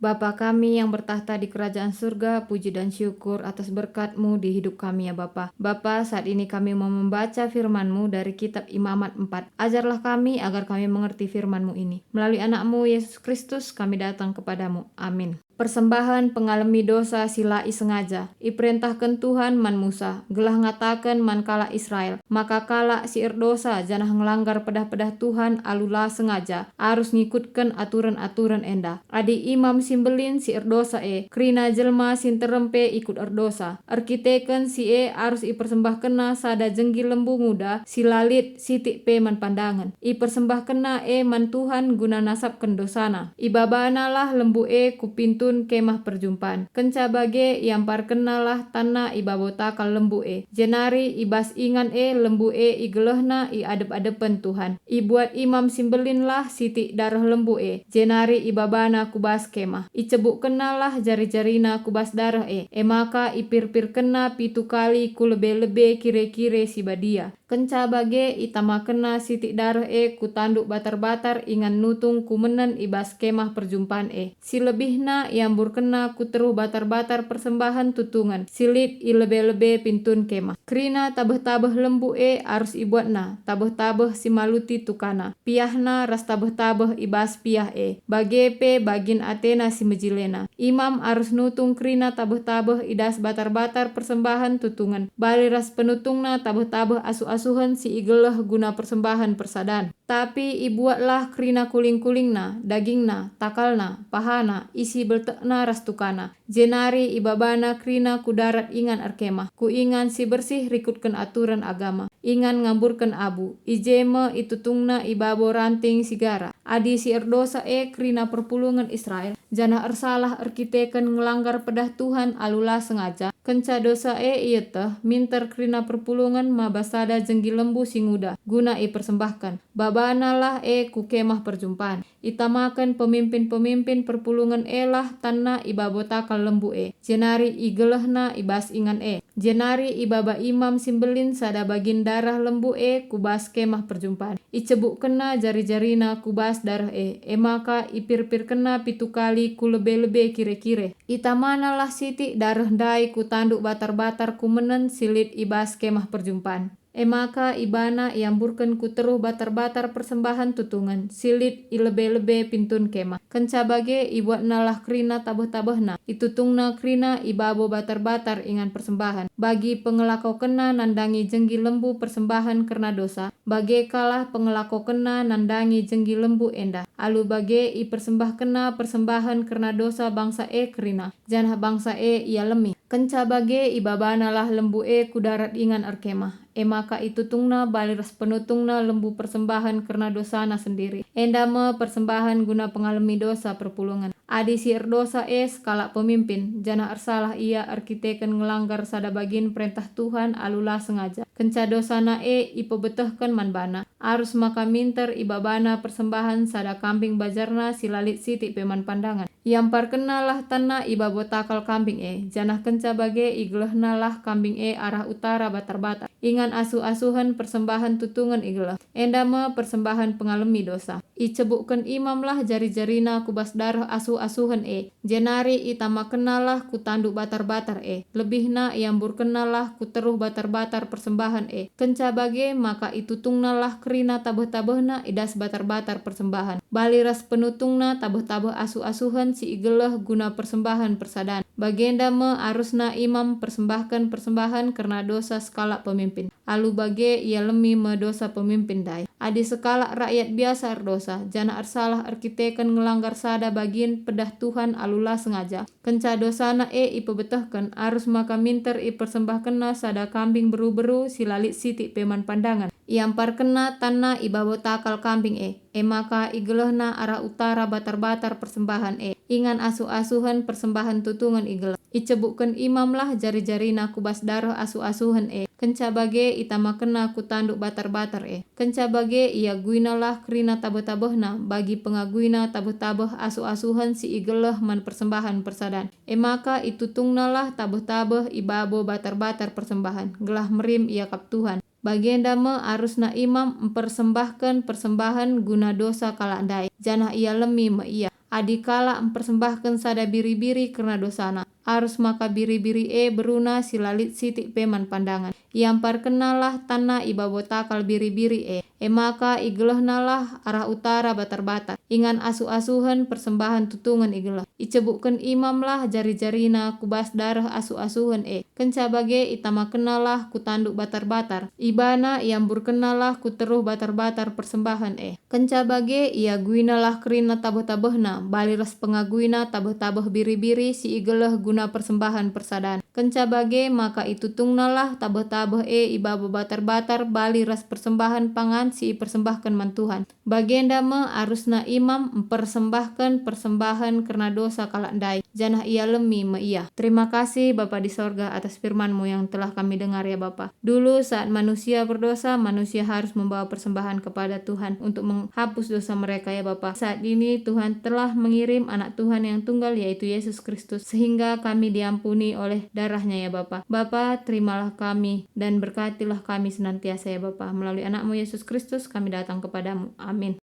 Bapa kami yang bertahta di kerajaan surga, puji dan syukur atas berkat-Mu di hidup kami ya Bapa. Bapa, saat ini kami mau membaca firman-Mu dari kitab Imamat 4. Ajarlah kami agar kami mengerti firman-Mu ini. Melalui anak-Mu Yesus Kristus kami datang kepadamu. Amin. Persembahan pengalami dosa silai sengaja. Iperintahkan Tuhan man Musa, gelah ngatakan man kala Israel. Maka kala si dosa janah ngelanggar pedah-pedah Tuhan alula sengaja. Harus ngikutkan aturan-aturan enda. Adi imam simbelin si dosa krina jelma sin terempe ikut erdosa. Arkiteken si harus ipersembahkena sada jenggi lembu muda silalit sitik pe man pandangan. Ipersembahkena man Tuhan guna nasabken dosana. Ibabana lah lembu kupintu kemah perjumpaan. Kenca bage yampar kenalah tanah ibabota kal lembu Jenari ibas ingan lembu igelehna i adep-adepen Tuhan. Ibuat imam simbelin lah siti darah lembu Jenari ibabana kubas kemah. Icebuk kenalah jari-jarina kubas darah maka ipir-pir kena pitu kali ku lebe-lebe kire-kire si badia. Kenca bage itama kena siti darah ku tanduk batar-batar ingan nutung kumenen ibas kemah perjumpaan Si lebihna iambur kena ku teruh batar-batar persembahan tutungan. Silit i lebe-lebe pintun kemah. Krina tabeh-tabeh lembu arus ibuatna. Tabeh-tabeh si maluti tukana. Piahna ras tabeh-tabeh ibas piah Bagepe bagin Atena si mejilena. Imam arus nutung krina tabeh-tabeh idas batar-batar persembahan tutungan. Bali ras penutungna tabeh-tabeh asu-asuhan si igeleh guna persembahan persadan. Tapi ibuatlah krina kuling-kulingna, dagingna, takalna, pahana, isi beltekna ras tukana. Jenari ibabana krina kudarat ingan arkemah. Ku ingan si bersih rikutkan aturan agama. Ingan ngamburkan abu. Ijeme itutungna ibabo ranting sigara. Adi si erdosa krina perpulungan Israel. Jana ersalah arkiteken ngelanggar pedah Tuhan alula sengaja. Kenca dosa ieteh minter krina perpulungan mabasada jenggi lembu singuda. Guna persembahkan. Babana lah ku kemah perjumpaan. Itamakan pemimpin-pemimpin perpulungan lah tanna ibabota kal lembu Jenari igelehna ibas ingan Jenari ibaba imam simbelin sada bagin darah lembu kubas kemah perjumpaan. Icebuk kena jari-jarina kubas darah maka ipir-pir kena pitu kali ku lebe-lebe kire-kire. Itamana lah siti darah dai ku tanduk batar-batar kumenen silit ibas kemah perjumpaan. Maka ibana iamburkan ku teruh batar-batar persembahan tutungan. Silit i lebe-lebe pintun kemah. Kenca bage ibuatna lah krina tabeh-tabehna. Itutungna krina ibabo batar-batar ingan persembahan. Bagi pengelako kena nandangi jenggi lembu persembahan karena dosa. Bage kalah pengelako kena nandangi jenggi lembu enda. Alu bage i persembah kena persembahan karena dosa bangsa krina. Janah bangsa ia lemi. Kenca bage ibabana lah lembu kudarat ingan arkemah. Maka itutungna baliras penutungna lembu persembahan karena dosana sendiri. Endame persembahan guna pengalami dosa perpulungan. Adi si erdosa skala pemimpin. Jana ersalah ia arkiteken ngelanggar sada bagin perintah Tuhan alula sengaja. Kenca dosana ipebetehkan manbana. Arus maka minter ibabana persembahan sada kambing bajarna silalit siti peman pandangan. Yampar kenalah tanah ibabotakal kambing Janah kenca bage igelehna lah kambing arah utara batar-batar. Ingan asu-asuhan persembahan tutungan igelah. Endama persembahan pengalami dosa. Icebukkan imam lah jari-jarina kubas darah asu-asuhan Jenari itama kenalah ku tanduk batar-batar Lebihna iambur kenalah ku teruh batar-batar persembahan Kenca bage maka itutungna lah krina tabeh-tabehna idas batar-batar persembahan. Baliras penutungna tabeh-tabeh asu-asuhan si igelah guna persembahan persadan. Bagenda me arusna imam persembahkan persembahan karena dosa skala pemimpin. Alu bage ia lemi me dosa pemimpin dai. Adi skala rakyat biasa erdosa. Jana ersalah arkiteken ngelanggar sada bagin pedah Tuhan alula sengaja. Kenca dosana ipebetehkan arus maka minter ipersembahkena sada kambing beru-beru silalit siti peman pandangan. Iampar kena tanah ibabotakal kambing maka igelehna arah utara batar-batar persembahan Ingan asu-asuhan persembahan tutungan igeleh. Icebukkan imam lah jari-jarina kubas darah asu-asuhan Kenca bage itama kena ku tanduk batar-batar Kenca bage ia guinalah krina tabeh-tabehna bagi pengaguina tabeh-tabeh asu-asuhan si igeleh man persembahan persadan. Maka itutungna lah tabeh-tabeh ibabo batar-batar persembahan. Gelah merim ia kap Tuhan. Bagenda me arusna imam mempersembahkan persembahan guna dosa kala dai. Janah ia lemi me ia. adikala mempersembahkan sada biri-biri karena dosana. Arus maka biri-biri beruna silalit sitik peman pandangan. Iampar kenalah tanah ibabotakal biri-biri maka igelehnalah arah utara batar-batar. Ingan asu-asuhan persembahan tutungan igelah. Icebukkan imam lah jari-jarina kubas darah asu-asuhan Kenca bage itama kenalah kutanduk batar-batar. Ibana iambur kenalah kuteruh batar-batar persembahan Kenca bage ia guinalah kerina tabuh-tabuhna. Baliras pengaguina tabuh-tabuh biri-biri si igelah guna persembahan persadaan. Kenca bage maka itutungnalah tabuh-tabuh ibaba batar-batar bali ras persembahan pangan si persembahkan mantuhan. Bagenda me arusna imam mempersembahkan persembahan karena dosa kalandai. Janah ia lemi me ia. Terima kasih Bapa di sorga atas firman-Mu yang telah kami dengar ya Bapa. Dulu saat manusia berdosa, manusia harus membawa persembahan kepada Tuhan untuk menghapus dosa mereka ya Bapa. Saat ini Tuhan telah mengirim anak Tuhan yang tunggal yaitu Yesus Kristus sehingga kami diampuni oleh darahnya ya Bapa. Bapa, terimalah kami dan berkatilah kami senantiasa ya Bapa. Melalui anak-Mu Yesus Kristus kami datang kepadamu. Amin.